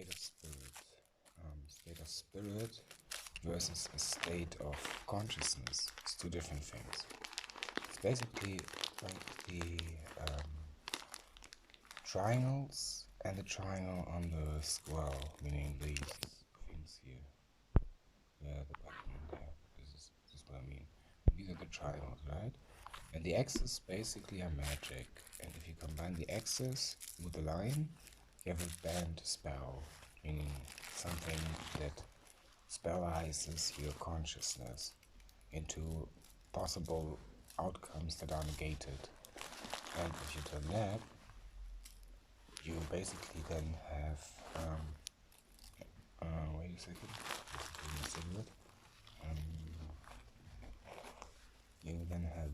state of spirit. State of spirit versus a state of consciousness. It's two different things. It's basically like the triangles and the triangle on the square, meaning these things here. Yeah, the button there. This is what I mean. These are the triangles, right? And the axes basically are magic. And if you combine the axis with the line, you have a banned spell, meaning something that spellizes your consciousness into possible outcomes that are negated. And if you turn that, you basically then have wait a second, you then have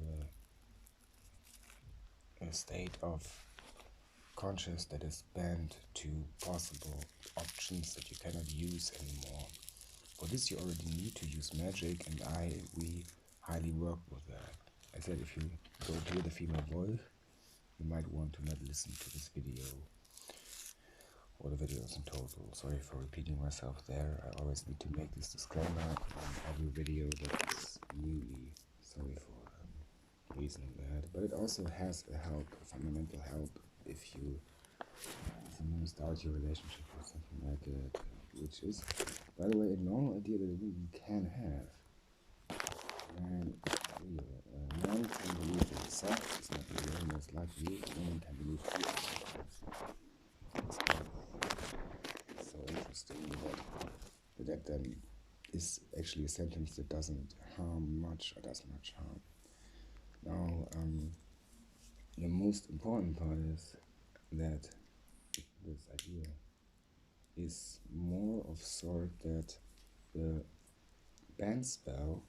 a state of conscious that is banned to possible options that you cannot use anymore. For this you already need to use magic, and we highly work with that. I said if you don't hear the female voice, you might want to not listen to this video or the videos in total. Sorry for repeating myself there. I always need to make this disclaimer on every video. That is really sorry for reasoning that. But it also has a help, a fundamental help, if you someone start your relationship with something like it, which is, by the way, a normal idea that a woman can have. Man can believe in sex, it's not really most likely. A woman can believe it's so interesting that then is actually a sentence that doesn't harm much or does much harm. Now, the most important part is that this idea is more of sort that the ban spell,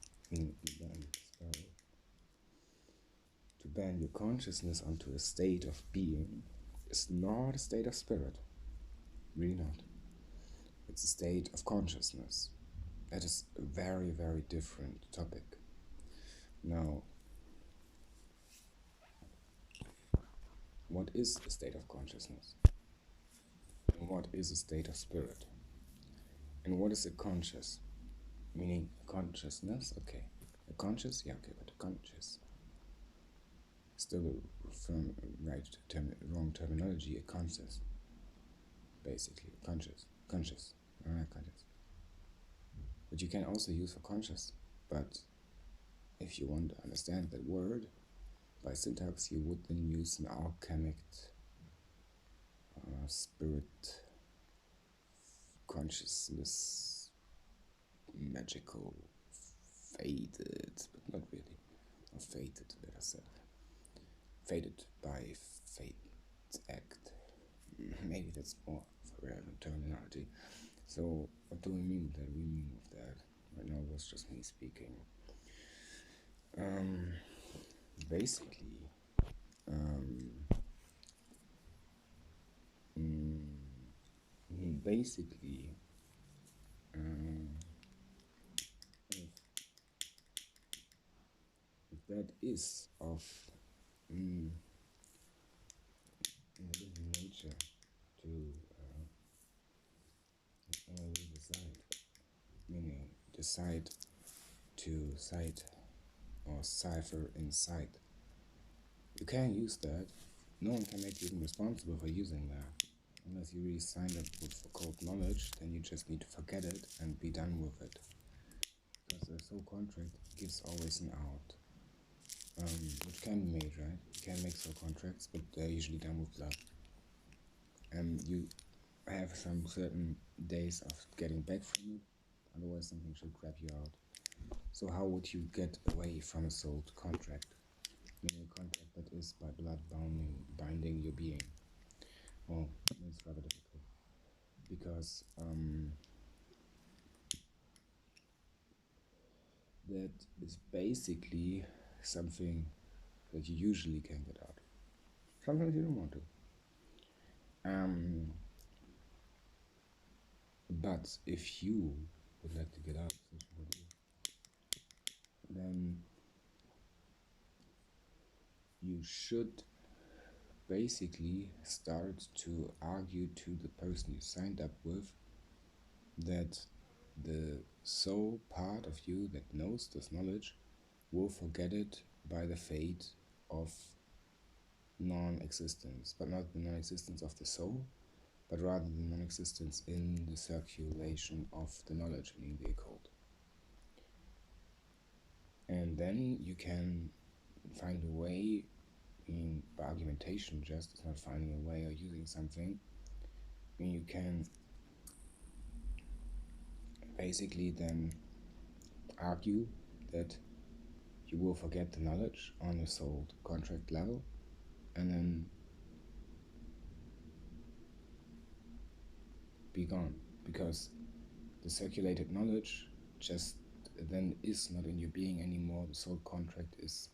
to ban your consciousness onto a state of being is not a state of spirit. Really not. It's a state of consciousness. That is a very, very different topic. Now, what is a state of consciousness? And what is a state of spirit? And what is a conscious? Meaning consciousness, okay. A conscious, yeah, okay, but a conscious. Still from wrong terminology, a conscious. Basically, conscious. Alright, conscious. But you can also use for conscious. But if you want to understand that word, by syntax, you would then use an alchemic spirit, consciousness, magical, faded, but not really. Or fated, better said. Faded by fate act. Maybe that's more for relevant terminology. So, what do we mean with that? We mean with that. Right now, it was just me speaking. Basically, if that is of living nature to decide, meaning decide to cite or cipher inside. You can use that. No one can make you responsible for using that. Unless you really signed up with occult knowledge, then you just need to forget it and be done with it. Because a soul contract gives always an out. Which can be made, right? You can make soul contracts, but they're usually done with blood. And you have some certain days of getting back from it, otherwise something should grab you out. So how would you get away from a soul contract? Meaning a contract that is by blood binding your being. Well, it's rather difficult. Because that is basically something that you usually can get out. Sometimes you don't want to. But if you would like to get out, then you should basically start to argue to the person you signed up with that the soul part of you that knows this knowledge will forget it by the fate of non-existence, but not the non-existence of the soul, but rather the non-existence in the circulation of the knowledge, meaning the occult. And then you can find a way, by argumentation just, it's not finding a way or using something, you can basically then argue that you will forget the knowledge on a soul contract level, and then be gone, because the circulated knowledge just then is not in your being anymore. The soul contract is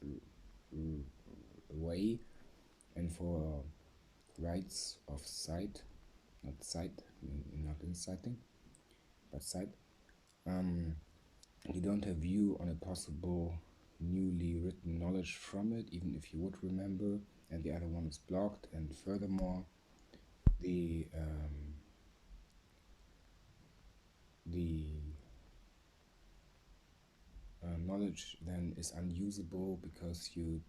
away, and for rights of sight, not sight, not inciting, but sight, you don't have view on a possible newly written knowledge from it, even if you would remember, and the other one is blocked. And furthermore, the knowledge then is unusable because you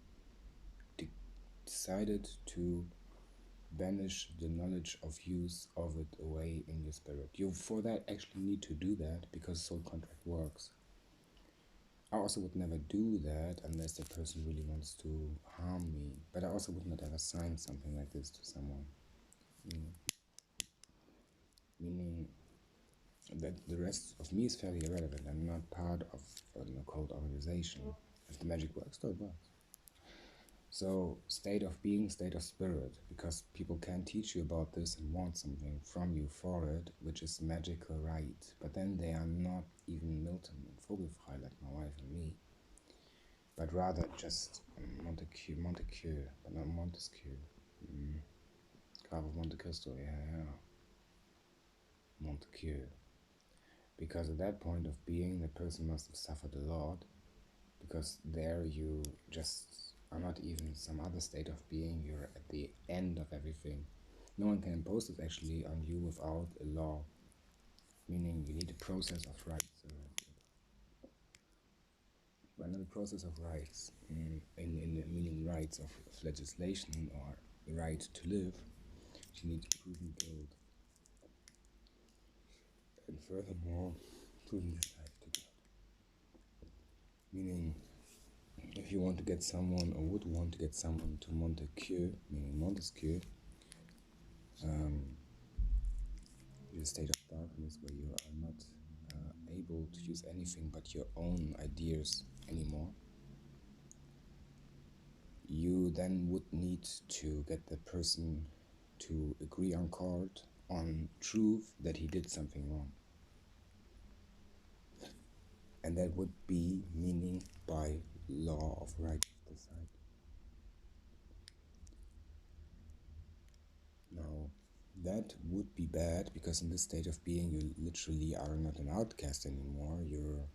decided to banish the knowledge of use of it away in your spirit. You for that actually need to do that because soul contract works. I also would never do that unless the person really wants to harm me, but I also would not ever sign something like this to someone. Meaning that the rest of me is fairly irrelevant. I'm not part of an occult organization. If the magic works, though it works. So, state of being, state of spirit, because people can teach you about this and want something from you for it, which is magical right. But then they are not even Milton and Vogelfrei like my wife and me, but rather just Montesquieu, but not Montesquieu. Graf of Monte Cristo, yeah. Montesquieu. Because at that point of being, the person must have suffered a lot, because there you just are not even some other state of being, you're at the end of everything. No one can impose this actually on you without a law, meaning you need a process of rights. But not a process of rights, in meaning rights of legislation or the right to live, you need proven guilt. And furthermore, proven this life to God. Meaning, if you want to get someone, or would want to get someone to Montesquieu, meaning Montesquieu, the state of darkness where you are not able to use anything but your own ideas anymore, you then would need to get the person to agree on court on truth that he did something wrong. And that would be meaning by law of right to decide. Now, that would be bad, because in this state of being you literally are not an outcast anymore, you're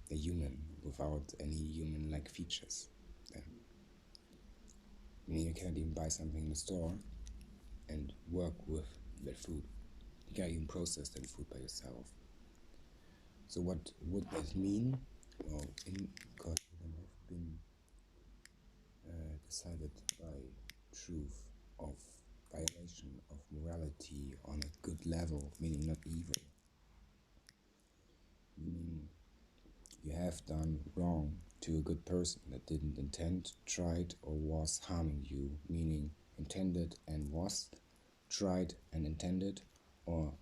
a human without any human-like features. Then, meaning you cannot even buy something in the store and work with that food. You can't even process that food by yourself. So what would that mean? Well, in God would have been decided by truth of violation of morality on a good level, meaning not evil. Meaning you have done wrong to a good person that didn't intend, tried, or was harming you, meaning intended and was, tried and intended, or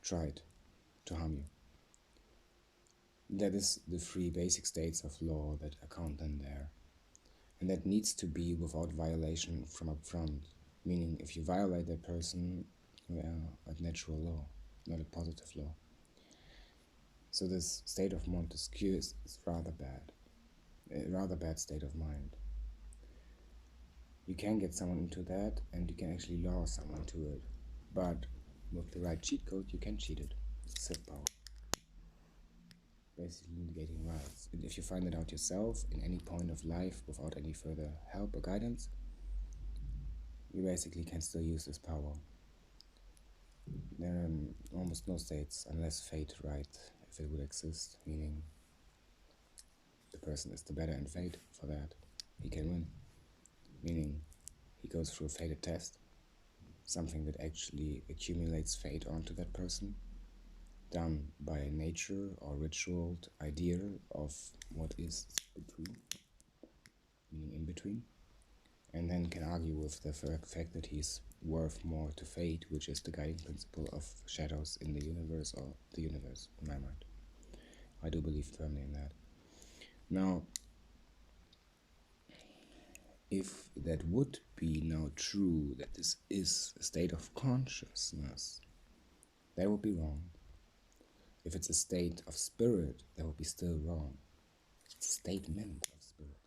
tried to harm you. That is the three basic states of law that are contained there. And that needs to be without violation from up front. Meaning, if you violate that person, you are a natural law, not a positive law. So this state of Montesquieu is rather bad. A rather bad state of mind. You can get someone into that, and you can actually lure someone to it. But with the right cheat code, you can cheat it. It's a power. basically negating rights. And if you find it out yourself in any point of life without any further help or guidance, you basically can still use this power. There are almost no states unless fate right, if it would exist, meaning the person is the better in fate for that. He can win, meaning he goes through a fated test, something that actually accumulates fate onto that person, done by nature or ritual idea of what is between, meaning in between, and then can argue with the fact that he's worth more to fate, which is the guiding principle of shadows in the universe, or the universe, in my mind. I do believe firmly in that. Now, if that would be now true, that this is a state of consciousness, that would be wrong. If it's a state of spirit, that would be still wrong. It's a statement of spirit.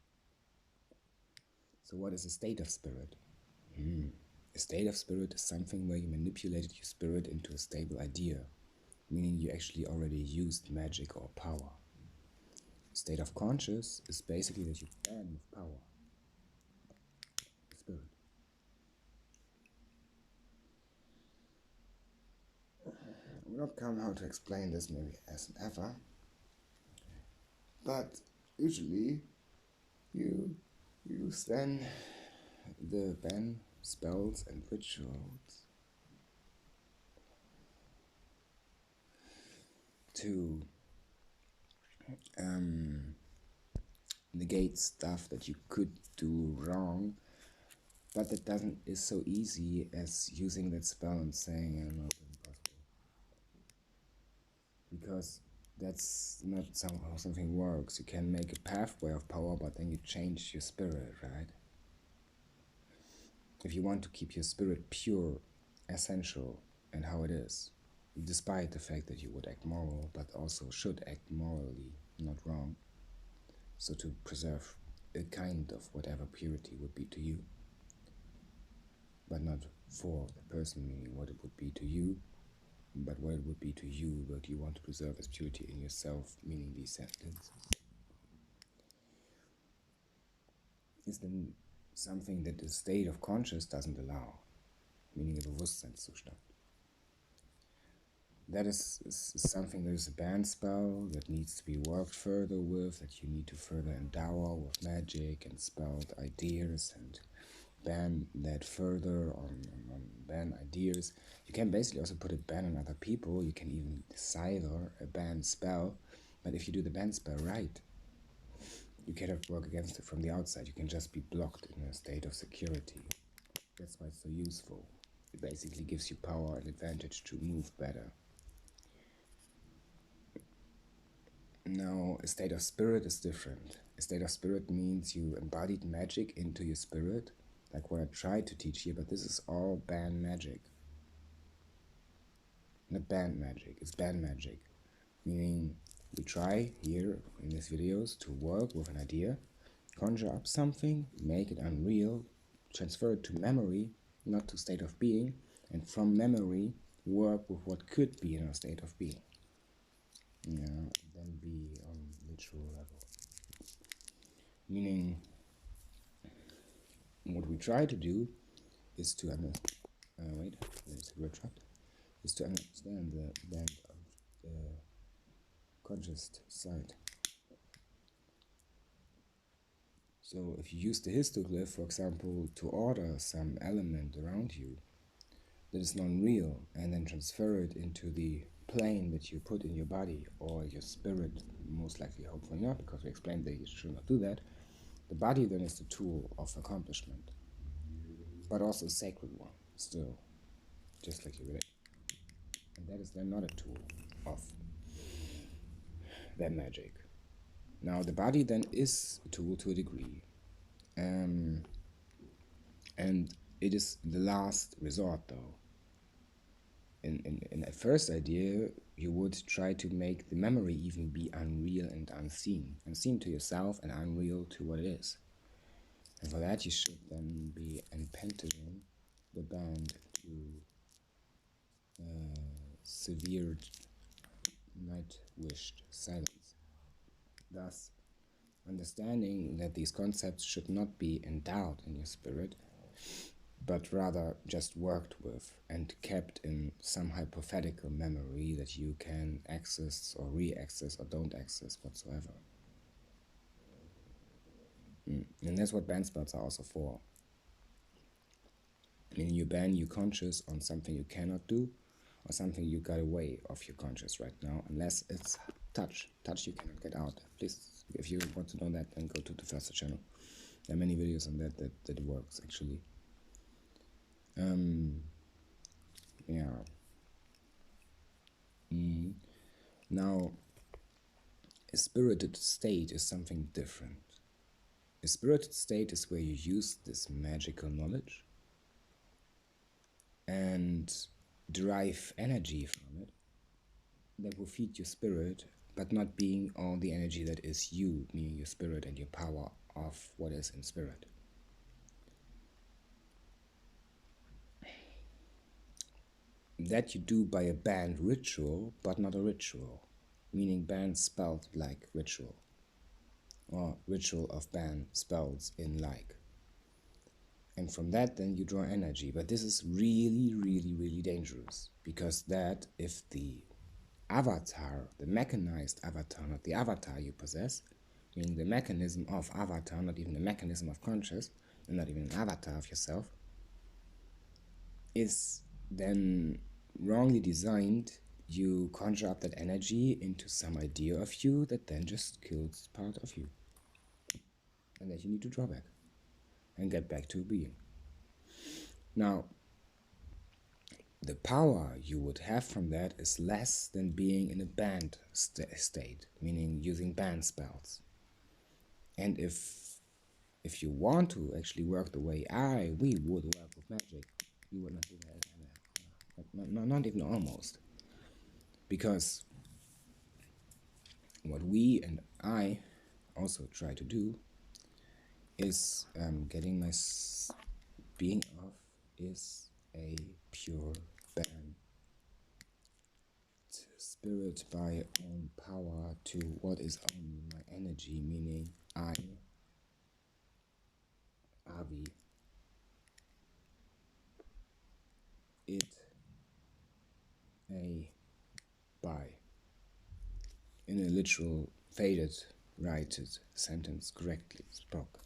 So what is a state of spirit? A state of spirit is something where you manipulated your spirit into a stable idea, meaning you actually already used magic or power. State of conscious is basically that you ban with power, the spirit. I will not come how to explain this maybe as an ever, but usually you use then the ban spells and rituals to negate stuff that you could do wrong, but that doesn't is so easy as using that spell and saying no, it's impossible. Because that's not how something works. You can make a pathway of power, but then you change your spirit, right? If you want to keep your spirit pure, essential, and how it is, despite the fact that you would act moral, but also should act morally, not wrong, so to preserve a kind of whatever purity would be to you, but not for the person, meaning what it would be to you, but what it would be to you, what you want to preserve as purity in yourself, meaning these sentences, is then something that the state of conscious doesn't allow, meaning a Bewusstseinszustand. That is something that is a banned spell that needs to be worked further with, that you need to further endow with magic and spelled ideas and ban that further on ban ideas. You can basically also put a ban on other people. You can even decipher a ban spell, but if you do the ban spell right, you cannot work against it from the outside. You can just be blocked in a state of security. That's why it's so useful. It basically gives you power and advantage to move better. Now, a state of spirit is different. A state of spirit means you embodied magic into your spirit, like what I tried to teach here, but this is all banned magic. Not banned magic, it's banned magic. Meaning, we try here in these videos to work with an idea, conjure up something, make it unreal, transfer it to memory, not to state of being, and from memory, work with what could be in a state of being. Then be on literal level. Meaning, what we try to do is to is to understand the band of the conscious side. So if you use the histoglyph, for example, to order some element around you that is non-real, and then transfer it into the plane that you put in your body or your spirit, most likely, hopefully not, because we explained that you should not do that, the body then is the tool of accomplishment, but also a sacred one, still, just like your religion. And that is then not a tool of that magic. Now, the body then is a tool to a degree, and it is the last resort, though. In a first idea, you would try to make the memory even be unreal and unseen to yourself and unreal to what it is. And for that, you should then be impentering the band to severe night-wished silence. Thus, understanding that these concepts should not be endowed in your spirit, but rather just worked with and kept in some hypothetical memory that you can access or re-access or don't access whatsoever. And that's what band spells are also for. I mean, you ban your conscious on something you cannot do or something you got away of your conscious right now, unless it's touch. Touch you cannot get out. Please, if you want to know that, then go to the first channel. There are many videos on that works actually. Yeah. Now, a spirited state is something different. A spirited state is where you use this magical knowledge and derive energy from it that will feed your spirit, but not being all the energy that is you, meaning your spirit and your power of what is in spirit. That you do by a banned ritual, but not a ritual, meaning banned spelled like ritual, or ritual of ban spells in like. And from that then you draw energy. But this is really, really, really dangerous, because that, if the avatar, the mechanized avatar, not the avatar you possess, meaning the mechanism of avatar, not even the mechanism of conscious, and not even an avatar of yourself, is then wrongly designed, you conjure up that energy into some idea of you that then just kills part of you. And that you need to draw back and get back to being. Now, the power you would have from that is less than being in a banned state, meaning using banned spells. And if you want to actually work the way we would work with magic, you would not do that. Not even almost. Because what we and I also try to do is getting my being off is a pure band spirit by own power to what is only my energy, meaning I, Avi, it, a, by. In a literal, faded, righted sentence correctly spoke.